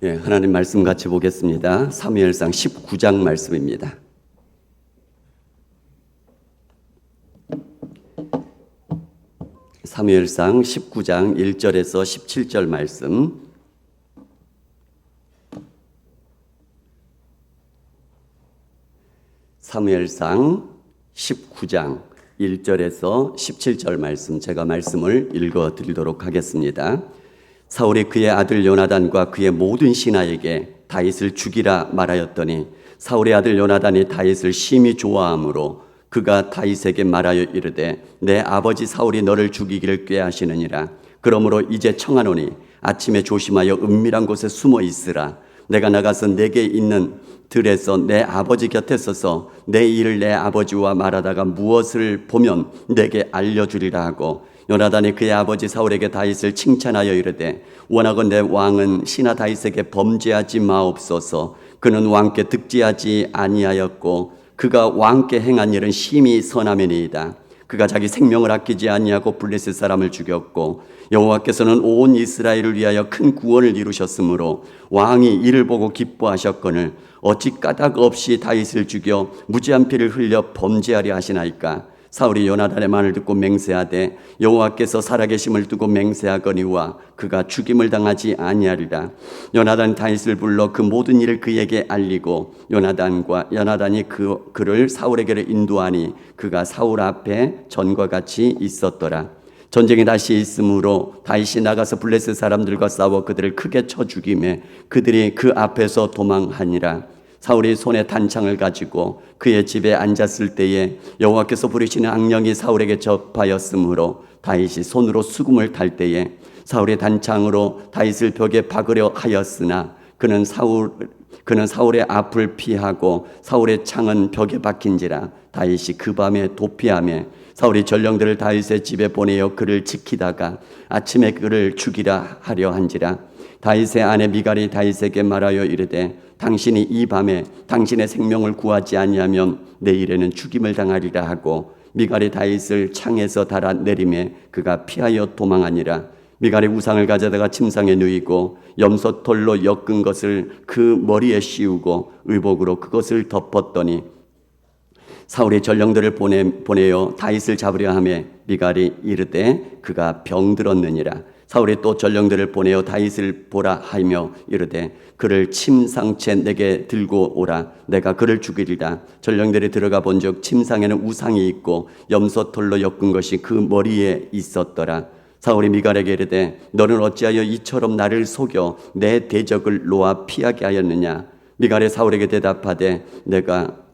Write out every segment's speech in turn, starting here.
하나님 말씀 같이 보겠습니다. 사무엘상 19장 말씀입니다. 사무엘상 19장 1절에서 17절 말씀. 사무엘상 19장 1절에서 17절 말씀, 제가 말씀을 읽어 드리도록 하겠습니다. 사울이 그의 아들 요나단과 그의 모든 신하에게 다윗을 죽이라 말하였더니 사울의 아들 요나단이 다윗을 심히 좋아하므로 그가 다윗에게 말하여 이르되 내 아버지 사울이 너를 죽이기를 꾀하시느니라. 그러므로 이제 청하노니 아침에 조심하여 은밀한 곳에 숨어 있으라. 내가 나가서 내게 있는 들에서 내 아버지 곁에 서서 내 일을 내 아버지와 말하다가 무엇을 보면 내게 알려주리라 하고, 요나단이 그의 아버지 사울에게 다윗을 칭찬하여 이르되 원하건 내 왕은 신하 다윗에게 범죄하지 마옵소서. 그는 왕께 득지하지 아니하였고 그가 왕께 행한 일은 심히 선함이니이다. 그가 자기 생명을 아끼지 아니하고 블레셋 사람을 죽였고 여호와께서는 온 이스라엘을 위하여 큰 구원을 이루셨으므로 왕이 이를 보고 기뻐하셨거늘 어찌 까닭 없이 다윗을 죽여 무지한 피를 흘려 범죄하려 하시나이까. 사울이 요나단의 말을 듣고 맹세하되 여호와께서 살아계심을 두고 맹세하거니와 그가 죽임을 당하지 아니하리라. 요나단이 다윗을 불러 그 모든 일을 그에게 알리고 요나단이 그를 사울에게로 인도하니 그가 사울 앞에 전과 같이 있었더라. 전쟁이 다시 있으므로 다윗이 나가서 블레셋 사람들과 싸워 그들을 크게 쳐 죽이매 그들이 그 앞에서 도망하니라. 사울이 손에 단창을 가지고 그의 집에 앉았을 때에 여호와께서 부리시는 악령이 사울에게 접하였으므로 다윗이 손으로 수금을 탈 때에 사울의 단창으로 다윗을 벽에 박으려 하였으나 그는 사울의 앞을 피하고 사울의 창은 벽에 박힌지라. 다윗이 그 밤에 도피하며 사울이 전령들을 다윗의 집에 보내어 그를 지키다가 아침에 그를 죽이라 하려 한지라. 다윗의 아내 미갈이 다윗에게 말하여 이르되 당신이 이 밤에 당신의 생명을 구하지 아니하면 내일에는 죽임을 당하리라 하고, 미갈이 다윗을 창에서 달아 내리매 그가 피하여 도망하니라. 미갈이 우상을 가져다가 침상에 누이고 염소털로 엮은 것을 그 머리에 씌우고 의복으로 그것을 덮었더니 사울이 전령들을 보내어 다윗을 잡으려 하매 미갈이 이르되 그가 병들었느니라. 사울이 또 전령들을 보내어 다윗을 보라 하며 이르되 그를 침상채 내게 들고 오라. 내가 그를 죽이리라. 전령들이 들어가 본즉 침상에는 우상이 있고 염소털로 엮은 것이 그 머리에 있었더라. 사울이 미갈에게 이르되 너는 어찌하여 이처럼 나를 속여 내 대적을 놓아 피하게 하였느냐. 미갈이 사울에게 대답하되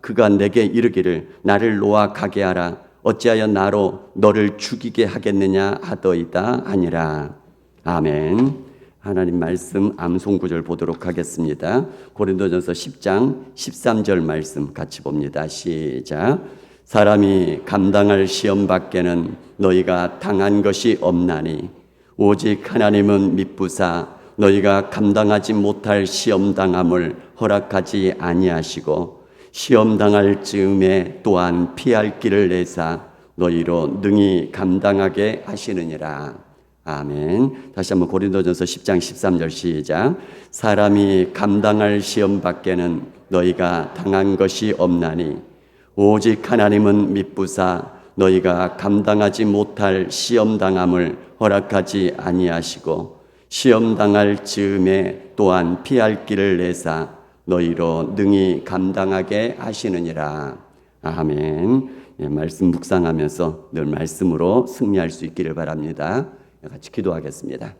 그가 내게 이르기를 나를 놓아 가게 하라. 어찌하여 나로 너를 죽이게 하겠느냐 하더이다 하니라. 아멘. 하나님 말씀 암송 구절 보도록 하겠습니다. 고린도전서 10장 13절 말씀 같이 봅니다. 시작. 사람이 감당할 시험 밖에는 너희가 당한 것이 없나니 오직 하나님은 미쁘사 너희가 감당하지 못할 시험 당함을 허락하지 아니하시고 시험 당할 즈음에 또한 피할 길을 내사 너희로 능히 감당하게 하시느니라. 아멘. 다시 한번 고린도전서 10장 13절 시작. 사람이 감당할 시험 밖에는 너희가 당한 것이 없나니 오직 하나님은 미쁘사 너희가 감당하지 못할 시험 당함을 허락하지 아니하시고 시험 당할 즈음에 또한 피할 길을 내사 너희로 능히 감당하게 하시느니라. 아멘. 말씀 묵상하면서 늘 말씀으로 승리할 수 있기를 바랍니다. 같이 기도하겠습니다.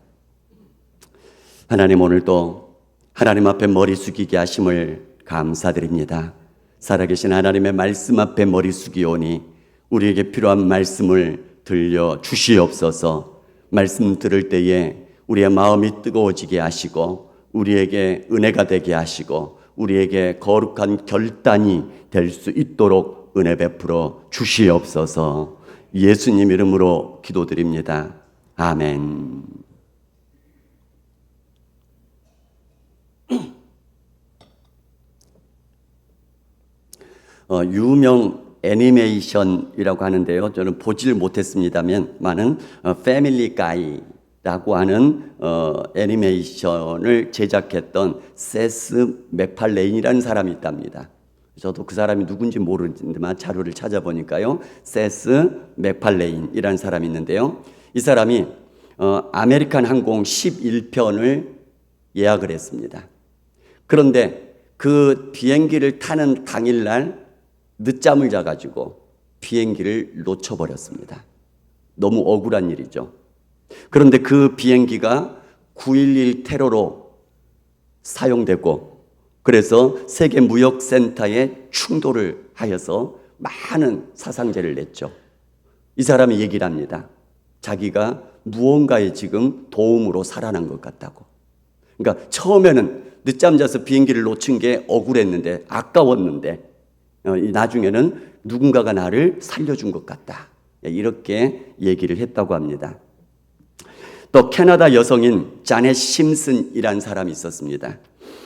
하나님, 오늘도 하나님 앞에 머리 숙이게 하심을 감사드립니다. 살아계신 하나님의 말씀 앞에 머리 숙이오니 우리에게 필요한 말씀을 들려 주시옵소서. 말씀 들을 때에 우리의 마음이 뜨거워지게 하시고 우리에게 은혜가 되게 하시고 우리에게 거룩한 결단이 될 수 있도록 은혜 베풀어 주시옵소서. 예수님 이름으로 기도드립니다. 아멘. 유명 애니메이션이라고 하는데요. 저는 보지를 못했습니다만 많은 패밀리 가이 라고 하는 애니메이션을 제작했던 세스 맥팔레인이라는 사람이 있답니다. 저도 그 사람이 누군지 모르지만 자료를 찾아보니까요, 세스 맥팔레인이라는 사람이 있는데요, 이 사람이 아메리칸 항공 11편을 예약을 했습니다. 그런데 그 비행기를 타는 당일날 늦잠을 자가지고 비행기를 놓쳐버렸습니다. 너무 억울한 일이죠. 그런데 그 비행기가 9.11 테러로 사용되고, 그래서 세계무역센터에 충돌을 하여서 많은 사상자를 냈죠. 이 사람이 얘기를 합니다. 자기가 무언가에 지금 도움으로 살아난 것 같다고. 그러니까 처음에는 늦잠 자서 비행기를 놓친 게 억울했는데, 아까웠는데, 나중에는 누군가가 나를 살려준 것 같다, 이렇게 얘기를 했다고 합니다. 또 캐나다 여성인 자넷 심슨이라는 사람이 있었습니다.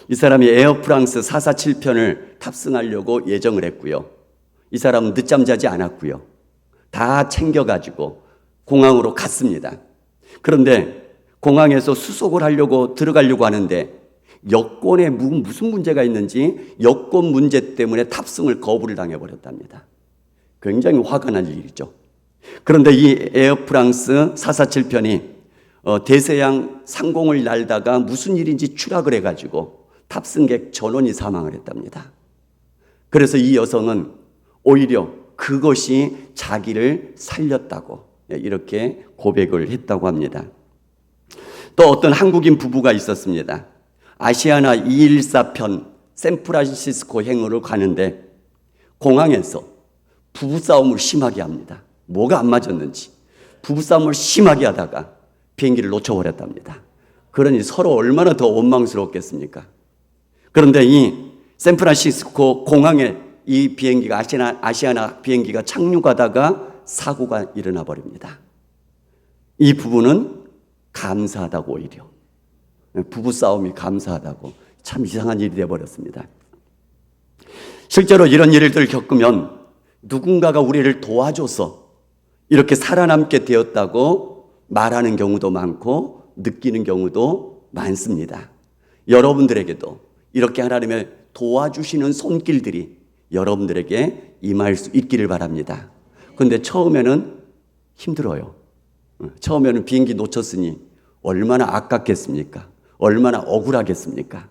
이 사람이 에어프랑스 447편을 탑승하려고 예정을 했고요. 이 사람은 늦잠 자지 않았고요. 다 챙겨가지고 공항으로 갔습니다. 그런데 공항에서 수속을 하려고 들어가려고 하는데 여권에 무슨 문제가 있는지 여권 문제 때문에 탑승을 거부를 당해버렸답니다. 굉장히 화가 날 일이죠. 그런데 이 에어프랑스 447편이 대서양 상공을 날다가 무슨 일인지 추락을 해가지고 탑승객 전원이 사망을 했답니다. 그래서 이 여성은 오히려 그것이 자기를 살렸다고 이렇게 고백을 했다고 합니다. 또 어떤 한국인 부부가 있었습니다. 아시아나 214편 샌프란시스코 행으로 가는데 공항에서 부부싸움을 심하게 합니다. 뭐가 안 맞았는지 부부싸움을 심하게 하다가 비행기를 놓쳐버렸답니다. 그러니 서로 얼마나 더 원망스러웠겠습니까? 그런데 이 샌프란시스코 공항에 이 비행기가 아시아나 비행기가 착륙하다가 사고가 일어나 버립니다. 이 부부는 감사하다고, 오히려 부부싸움이 감사하다고, 참 이상한 일이 되어버렸습니다. 실제로 이런 일을 겪으면 누군가가 우리를 도와줘서 이렇게 살아남게 되었다고 말하는 경우도 많고 느끼는 경우도 많습니다. 여러분들에게도 이렇게 하나님의 도와주시는 손길들이 여러분들에게 임할 수 있기를 바랍니다. 그런데 처음에는 힘들어요. 처음에는 비행기 놓쳤으니 얼마나 아깝겠습니까? 얼마나 억울하겠습니까?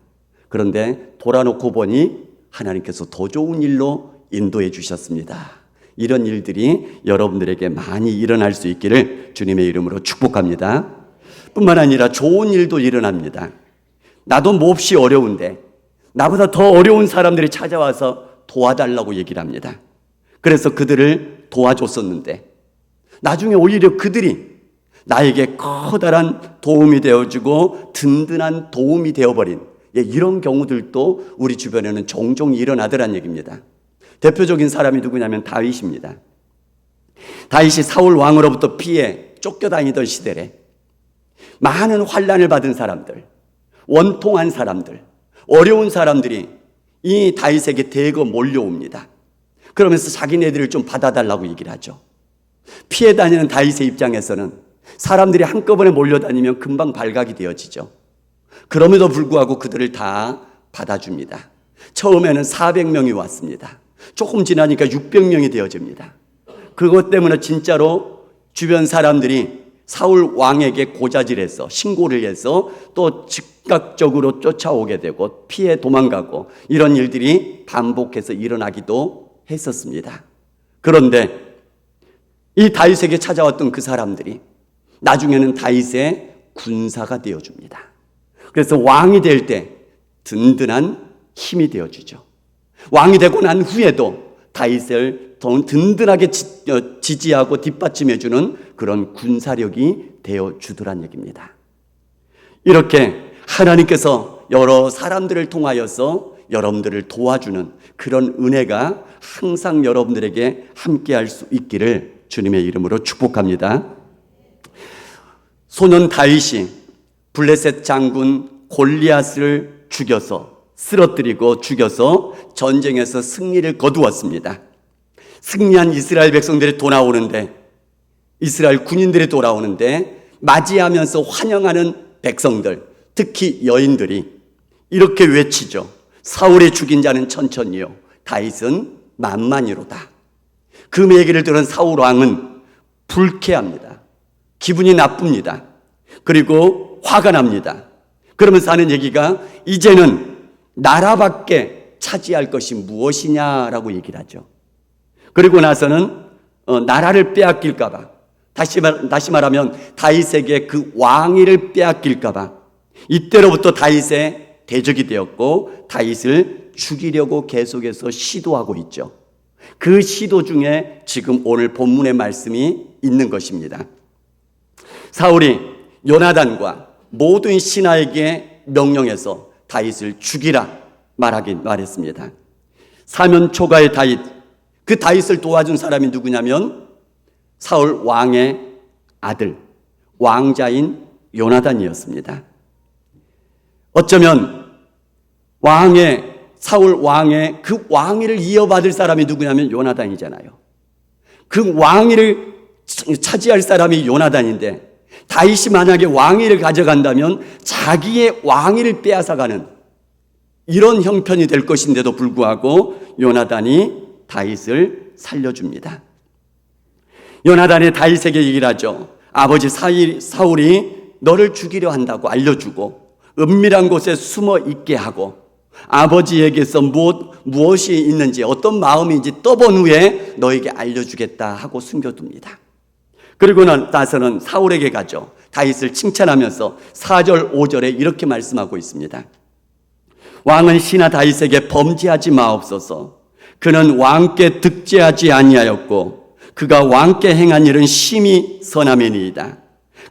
그런데 돌아놓고 보니 하나님께서 더 좋은 일로 인도해 주셨습니다. 이런 일들이 여러분들에게 많이 일어날 수 있기를 주님의 이름으로 축복합니다. 뿐만 아니라 좋은 일도 일어납니다. 나도 몹시 어려운데 나보다 더 어려운 사람들이 찾아와서 도와달라고 얘기를 합니다. 그래서 그들을 도와줬었는데 나중에 오히려 그들이 나에게 커다란 도움이 되어주고 든든한 도움이 되어버린 이런 경우들도 우리 주변에는 종종 일어나더란 얘기입니다. 대표적인 사람이 누구냐면 다윗입니다. 다윗이 사울 왕으로부터 피해 쫓겨다니던 시대에 많은 환난을 받은 사람들, 원통한 사람들, 어려운 사람들이 이 다윗에게 대거 몰려옵니다. 그러면서 자기네들을 좀 받아달라고 얘기를 하죠. 피해 다니는 다윗의 입장에서는 사람들이 한꺼번에 몰려다니면 금방 발각이 되어지죠. 그럼에도 불구하고 그들을 다 받아줍니다. 처음에는 400명이 왔습니다. 조금 지나니까 600명이 되어집니다. 그것 때문에 진짜로 주변 사람들이 사울 왕에게 고자질해서 신고를 해서 또 즉각적으로 쫓아오게 되고 피해 도망가고 이런 일들이 반복해서 일어나기도 했었습니다. 그런데 이 다윗에게 찾아왔던 그 사람들이 나중에는 다윗의 군사가 되어줍니다. 그래서 왕이 될 때 든든한 힘이 되어주죠. 왕이 되고 난 후에도 다윗을 더 든든하게 지지하고 뒷받침해주는 그런 군사력이 되어주더란 얘기입니다. 이렇게 하나님께서 여러 사람들을 통하여서 여러분들을 도와주는 그런 은혜가 항상 여러분들에게 함께할 수 있기를 주님의 이름으로 축복합니다. 소년 다윗이 블레셋 장군 골리앗을 쓰러뜨리고 죽여서 전쟁에서 승리를 거두었습니다. 승리한 이스라엘 백성들이 돌아오는데, 이스라엘 군인들이 돌아오는데 맞이하면서 환영하는 백성들, 특히 여인들이 이렇게 외치죠. 사울이 죽인 자는 천천히요, 다윗은 만만히로다. 그 얘기를 들은 사울 왕은 불쾌합니다. 기분이 나쁩니다. 그리고 화가 납니다. 그러면서 하는 얘기가 이제는 나라밖에 차지할 것이 무엇이냐라고 얘기를 하죠. 그리고 나서는 나라를 빼앗길까 봐, 다시 말하면 다윗에게 그 왕위를 빼앗길까 봐 이때로부터 다윗의 대적이 되었고 다윗을 죽이려고 계속해서 시도하고 있죠. 그 시도 중에 지금 오늘 본문의 말씀이 있는 것입니다. 사울이 요나단과 모든 신하에게 명령해서 다윗을 죽이라 말했습니다. 사면 초가의 다윗, 그 다윗을 도와준 사람이 누구냐면 사울 왕의 아들, 왕자인 요나단이었습니다. 어쩌면 사울 왕의 그 왕위를 이어받을 사람이 누구냐면 요나단이잖아요. 그 왕위를 차지할 사람이 요나단인데 다윗이 만약에 왕위를 가져간다면 자기의 왕위를 빼앗아가는 이런 형편이 될 것인데도 불구하고 요나단이 다윗을 살려줍니다. 요나단이 다윗에게 얘기를 하죠. 아버지 사울이 너를 죽이려 한다고 알려주고 은밀한 곳에 숨어 있게 하고 아버지에게서 무엇이 있는지 어떤 마음인지 떠본 후에 너에게 알려주겠다 하고 숨겨둡니다. 그리고 나서는 사울에게 가죠. 다윗을 칭찬하면서 4절 5절에 이렇게 말씀하고 있습니다. 왕은 신하 다윗에게 범죄하지 마옵소서. 그는 왕께 득죄하지 아니하였고 그가 왕께 행한 일은 심히 선함이니이다.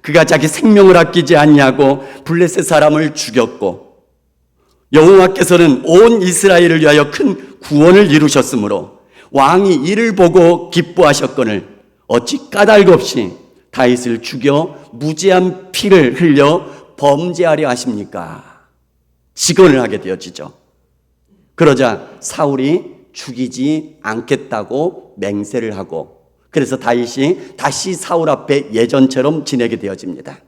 그가 자기 생명을 아끼지 아니하고 블레셋 사람을 죽였고 여호와께서는 온 이스라엘을 위하여 큰 구원을 이루셨으므로 왕이 이를 보고 기뻐하셨거늘 어찌 까닭 없이 다윗을 죽여 무죄한 피를 흘려 범죄하려 하십니까? 직언을 하게 되어지죠. 그러자 사울이 죽이지 않겠다고 맹세를 하고 그래서 다윗이 다시 사울 앞에 예전처럼 지내게 되어집니다.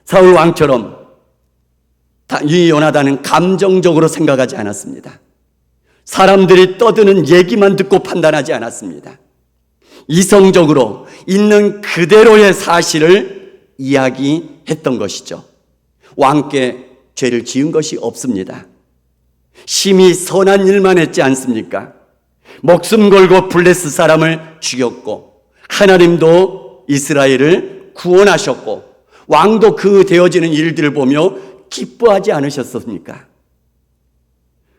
사울 왕처럼 이 요나단은 감정적으로 생각하지 않았습니다. 사람들이 떠드는 얘기만 듣고 판단하지 않았습니다. 이성적으로 있는 그대로의 사실을 이야기했던 것이죠. 왕께 죄를 지은 것이 없습니다. 심히 선한 일만 했지 않습니까? 목숨 걸고 블레셋 사람을 죽였고 하나님도 이스라엘을 구원하셨고 왕도 그 되어지는 일들을 보며 기뻐하지 않으셨습니까?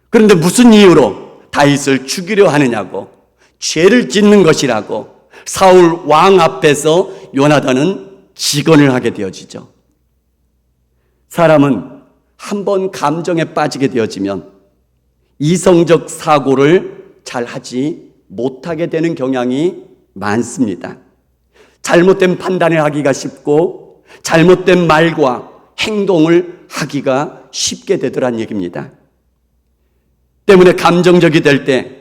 그런데 무슨 이유로 다윗을 죽이려 하느냐고, 죄를 짓는 것이라고 사울 왕 앞에서 요나단은 직언을 하게 되어지죠. 사람은 한번 감정에 빠지게 되어지면 이성적 사고를 잘 하지 못하게 되는 경향이 많습니다. 잘못된 판단을 하기가 쉽고 잘못된 말과 행동을 하기가 쉽게 되더란 얘기입니다. 때문에 감정적이 될 때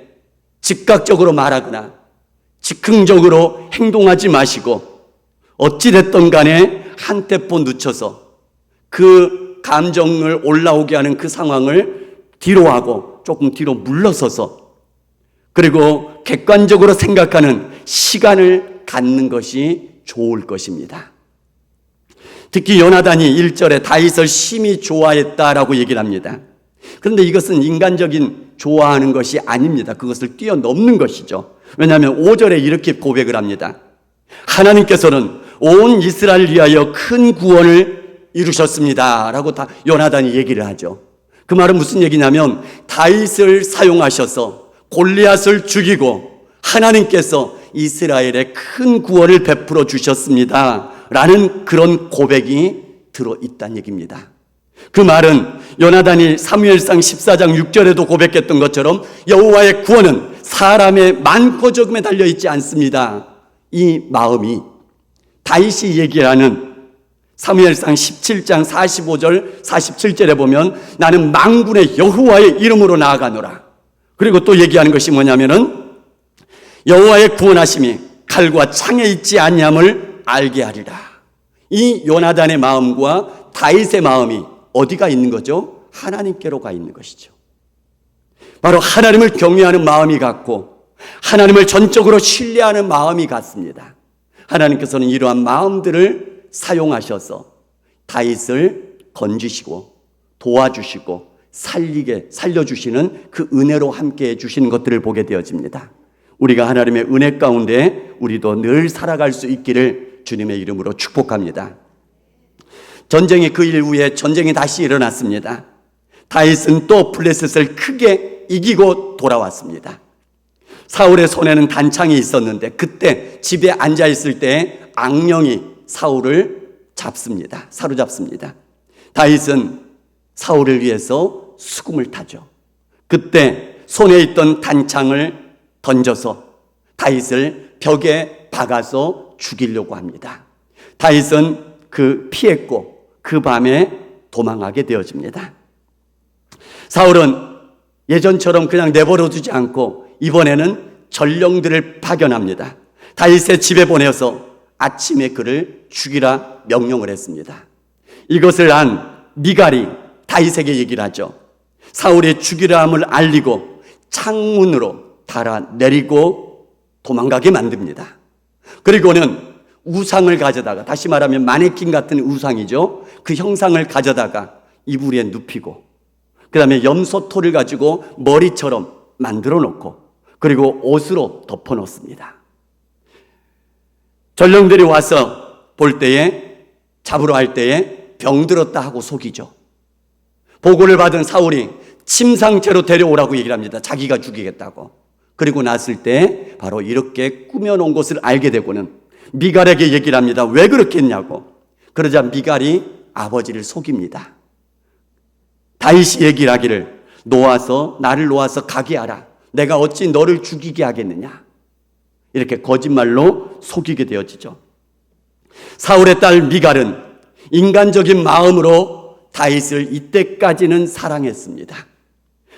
즉각적으로 말하거나 즉흥적으로 행동하지 마시고 어찌됐든 간에 한 템포 늦춰서 그 감정을 올라오게 하는 그 상황을 뒤로 하고 조금 뒤로 물러서서 그리고 객관적으로 생각하는 시간을 갖는 것이 좋을 것입니다. 특히 요나단이 1절에 다윗을 심히 좋아했다라고 얘기를 합니다. 그런데 이것은 인간적인 좋아하는 것이 아닙니다. 그것을 뛰어넘는 것이죠. 왜냐하면 5절에 이렇게 고백을 합니다. 하나님께서는 온 이스라엘을 위하여 큰 구원을 이루셨습니다 라고 요나단이 얘기를 하죠. 그 말은 무슨 얘기냐면 다윗을 사용하셔서 골리앗을 죽이고 하나님께서 이스라엘에 큰 구원을 베풀어 주셨습니다 라는 그런 고백이 들어있다는 얘기입니다. 그 말은 요나단이 사무엘상 14장 6절에도 고백했던 것처럼 여호와의 구원은 사람의 많고 적음에 달려있지 않습니다. 이 마음이 다윗이 얘기하는 사무엘상 17장 45절 47절에 보면 나는 만군의 여호와의 이름으로 나아가노라. 그리고 또 얘기하는 것이 뭐냐면은 여호와의 구원하심이 칼과 창에 있지 아니함을 알게 하리라. 이 요나단의 마음과 다윗의 마음이 어디가 있는 거죠? 하나님께로 가 있는 것이죠. 바로 하나님을 경외하는 마음이 같고 하나님을 전적으로 신뢰하는 마음이 같습니다. 하나님께서는 이러한 마음들을 사용하셔서 다윗을 건지시고 도와주시고 살려주시는 그 은혜로 함께해 주시는 것들을 보게 되어집니다. 우리가 하나님의 은혜 가운데 우리도 늘 살아갈 수 있기를 주님의 이름으로 축복합니다. 전쟁이 그 이후에 전쟁이 다시 일어났습니다. 다윗은 또 블레셋을 크게 이기고 돌아왔습니다. 사울의 손에는 단창이 있었는데 그때 집에 앉아 있을 때 악령이 사울을 사로잡습니다. 다윗은 사울을 위해서 수금을 타죠. 그때 손에 있던 단창을 던져서 다윗을 벽에 박아서 죽이려고 합니다. 다윗은 피했고 그 밤에 도망하게 되어집니다. 사울은 예전처럼 그냥 내버려 두지 않고 이번에는 전령들을 파견합니다. 다윗의 집에 보내서 아침에 그를 죽이라 명령을 했습니다. 이것을 안 미갈이 다윗에게 얘기를 하죠. 사울이 죽이라 함을 알리고 창문으로 달아 내리고 도망가게 만듭니다. 그리고는 우상을 가져다가, 다시 말하면 마네킹 같은 우상이죠. 그 형상을 가져다가 이불 위에 눕히고 그 다음에 염소토를 가지고 머리처럼 만들어 놓고 그리고 옷으로 덮어 놓습니다. 전령들이 와서 볼 때에, 잡으러 할 때에 병들었다 하고 속이죠. 보고를 받은 사울이 침상채로 데려오라고 얘기를 합니다. 자기가 죽이겠다고. 그리고 났을 때 바로 이렇게 꾸며놓은 것을 알게 되고는 미갈에게 얘기를 합니다. 왜 그렇게 했냐고. 그러자 미갈이 아버지를 속입니다. 다윗이 얘기를 하기를 나를 놓아서 가게 하라. 내가 어찌 너를 죽이게 하겠느냐. 이렇게 거짓말로 속이게 되어지죠. 사울의 딸 미갈은 인간적인 마음으로 다윗을 이때까지는 사랑했습니다.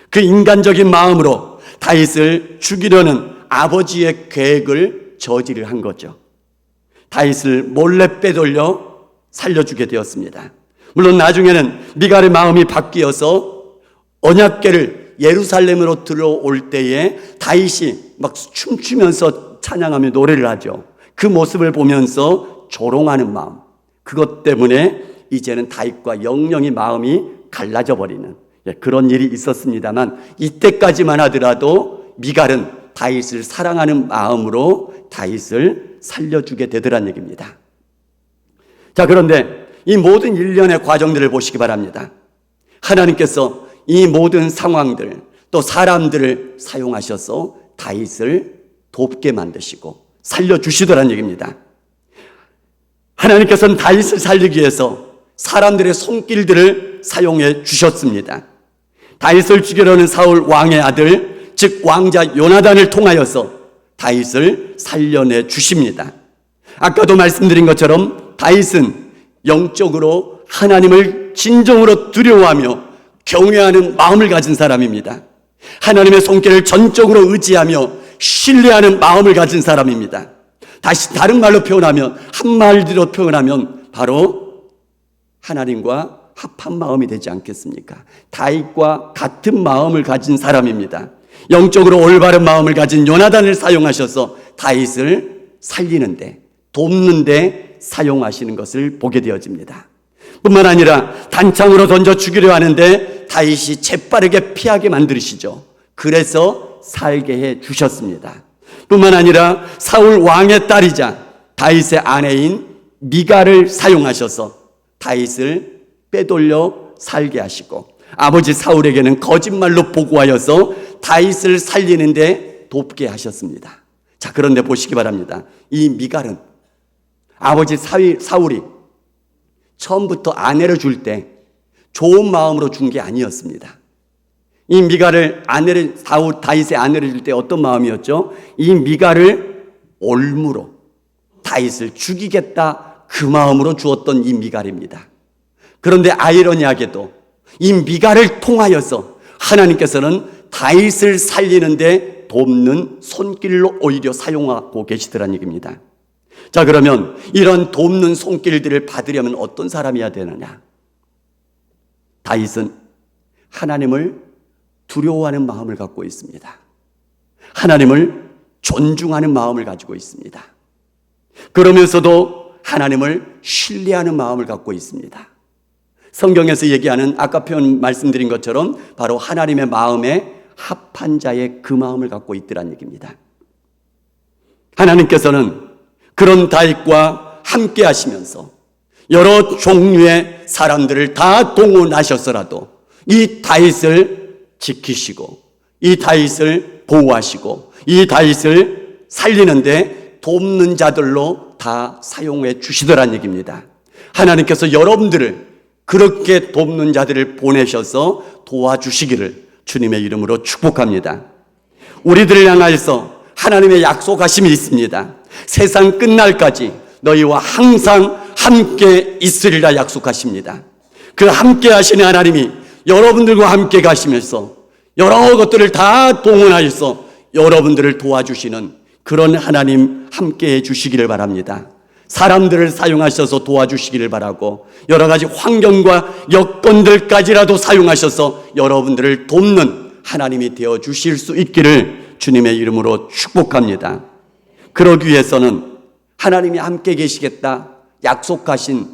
그 인간적인 마음으로 다윗을 죽이려는 아버지의 계획을 저지를 한 거죠. 다윗을 몰래 빼돌려 살려주게 되었습니다. 물론 나중에는 미갈의 마음이 바뀌어서 언약궤를 예루살렘으로 들어올 때에 다윗이 막 춤추면서 찬양하며 노래를 하죠. 그 모습을 보면서 조롱하는 마음, 그것 때문에 이제는 다윗과 영영이 마음이 갈라져 버리는 그런 일이 있었습니다만, 이때까지만 하더라도 미갈은 다윗을 사랑하는 마음으로 다윗을 살려주게 되더란 얘기입니다. 자, 그런데 이 모든 일련의 과정들을 보시기 바랍니다. 하나님께서 이 모든 상황들 또 사람들을 사용하셔서 다윗을 돕게 만드시고 살려주시더란 얘기입니다. 하나님께서는 다윗을 살리기 위해서 사람들의 손길들을 사용해 주셨습니다. 다윗을 죽이려는 사울 왕의 아들, 즉 왕자 요나단을 통하여서 다윗을 살려내 주십니다. 아까도 말씀드린 것처럼 다윗은 영적으로 하나님을 진정으로 두려워하며 경외하는 마음을 가진 사람입니다. 하나님의 손길을 전적으로 의지하며 신뢰하는 마음을 가진 사람입니다. 다시 다른 말로 표현하면, 한마디로 표현하면 바로 하나님과 합한 마음이 되지 않겠습니까? 다윗과 같은 마음을 가진 사람입니다. 영적으로 올바른 마음을 가진 요나단을 사용하셔서 다윗을 살리는데, 돕는데 사용하시는 것을 보게 되어집니다. 뿐만 아니라 단창으로 던져 죽이려 하는데 다윗이 재빠르게 피하게 만드시죠. 그래서 살게 해 주셨습니다. 뿐만 아니라 사울 왕의 딸이자 다윗의 아내인 미갈을 사용하셔서 다윗을 빼돌려 살게 하시고, 아버지 사울에게는 거짓말로 보고하여서 다윗을 살리는데 돕게 하셨습니다. 자, 그런데 보시기 바랍니다. 이 미갈은 아버지 사울이 처음부터 아내를 줄 때 좋은 마음으로 준 게 아니었습니다. 이 미갈을 다윗의 아내를 줄 때 어떤 마음이었죠? 이 미갈을 올무로 다윗을 죽이겠다, 그 마음으로 주었던 이 미갈입니다. 그런데 아이러니하게도 이 미갈을 통하여서 하나님께서는 다윗을 살리는데 돕는 손길로 오히려 사용하고 계시더란 얘기입니다. 자, 그러면 이런 돕는 손길들을 받으려면 어떤 사람이어야 되느냐? 다윗은 하나님을 두려워하는 마음을 갖고 있습니다. 하나님을 존중하는 마음을 가지고 있습니다. 그러면서도 하나님을 신뢰하는 마음을 갖고 있습니다. 성경에서 얘기하는 아까 말씀드린 것처럼 바로 하나님의 마음에 합한 자의 그 마음을 갖고 있더란 얘기입니다. 하나님께서는 그런 다윗과 함께 하시면서 여러 종류의 사람들을 다 동원하셨더라도 이 다윗을 지키시고 이 다윗을 보호하시고 이 다윗을 살리는데 돕는 자들로 다 사용해 주시더란 얘기입니다. 하나님께서 여러분들을 그렇게 돕는 자들을 보내셔서 도와주시기를 주님의 이름으로 축복합니다. 우리들을 향하여서 하나님의 약속하심이 있습니다. 세상 끝날까지 너희와 항상 함께 있으리라 약속하십니다. 그 함께 하시는 하나님이 여러분들과 함께 가시면서 여러 것들을 다 동원하여서 여러분들을 도와주시는 그런 하나님 함께 해 주시기를 바랍니다. 사람들을 사용하셔서 도와주시기를 바라고 여러 가지 환경과 여건들까지라도 사용하셔서 여러분들을 돕는 하나님이 되어 주실 수 있기를 주님의 이름으로 축복합니다. 그러기 위해서는 하나님이 함께 계시겠다 약속하신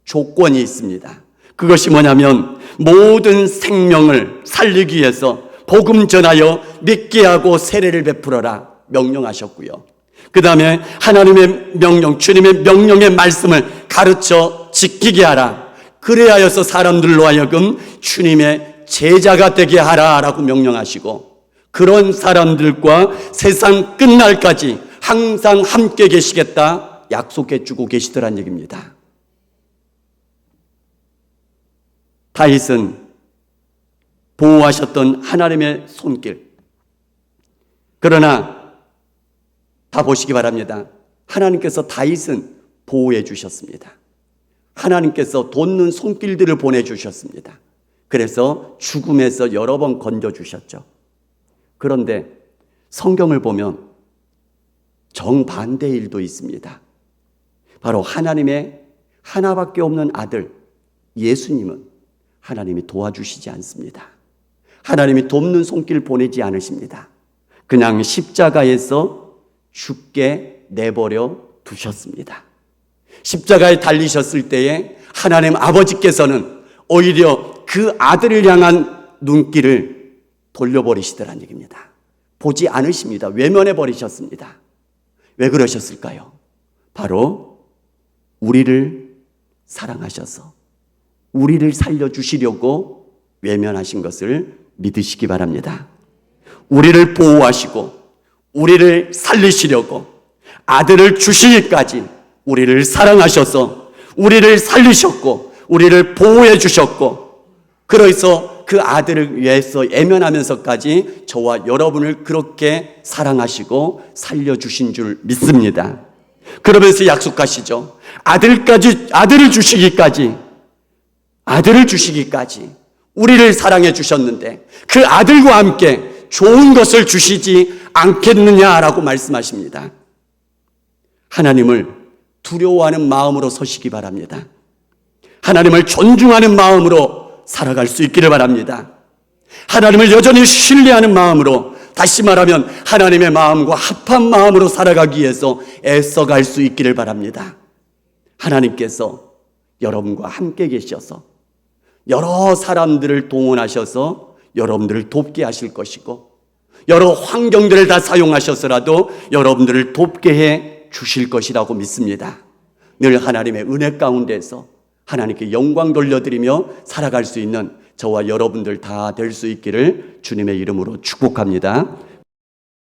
조건이 있습니다. 그것이 뭐냐면 모든 생명을 살리기 위해서 복음 전하여 믿게 하고 세례를 베풀어라 명령하셨고요. 그 다음에 하나님의 명령, 주님의 명령의 말씀을 가르쳐 지키게 하라. 그래야 하여서 사람들로 하여금 주님의 제자가 되게 하라라고 명령하시고 그런 사람들과 세상 끝날까지 항상 함께 계시겠다 약속해 주고 계시더란 얘기입니다. 다윗은 보호하셨던 하나님의 손길. 그러나 다 보시기 바랍니다. 하나님께서 다윗은 보호해 주셨습니다. 하나님께서 돕는 손길들을 보내주셨습니다. 그래서 죽음에서 여러 번 건져주셨죠. 그런데 성경을 보면 정반대의 일도 있습니다. 바로 하나님의 하나밖에 없는 아들 예수님은 하나님이 도와주시지 않습니다. 하나님이 돕는 손길 보내지 않으십니다. 그냥 십자가에서 죽게 내버려 두셨습니다. 십자가에 달리셨을 때에 하나님 아버지께서는 오히려 그 아들을 향한 눈길을 돌려버리시더란 얘기입니다. 보지 않으십니다. 외면해 버리셨습니다. 왜 그러셨을까요? 바로 우리를 사랑하셔서 우리를 살려주시려고 외면하신 것을 믿으시기 바랍니다. 우리를 보호하시고 우리를 살리시려고 아들을 주시기까지 우리를 사랑하셔서 우리를 살리셨고 우리를 보호해 주셨고 그래서 그 아들을 위해서 애면하면서까지 저와 여러분을 그렇게 사랑하시고 살려주신 줄 믿습니다. 그러면서 약속하시죠. 아들을 주시기까지 우리를 사랑해 주셨는데 그 아들과 함께 좋은 것을 주시지 않겠느냐라고 말씀하십니다. 하나님을 두려워하는 마음으로 서시기 바랍니다. 하나님을 존중하는 마음으로 살아갈 수 있기를 바랍니다. 하나님을 여전히 신뢰하는 마음으로, 다시 말하면 하나님의 마음과 합한 마음으로 살아가기 위해서 애써갈 수 있기를 바랍니다. 하나님께서 여러분과 함께 계셔서 여러 사람들을 동원하셔서 여러분들을 돕게 하실 것이고 여러 환경들을 다 사용하셔서라도 여러분들을 돕게 해 주실 것이라고 믿습니다. 늘 하나님의 은혜 가운데서 하나님께 영광 돌려드리며 살아갈 수 있는 저와 여러분들 다 될 수 있기를 주님의 이름으로 축복합니다.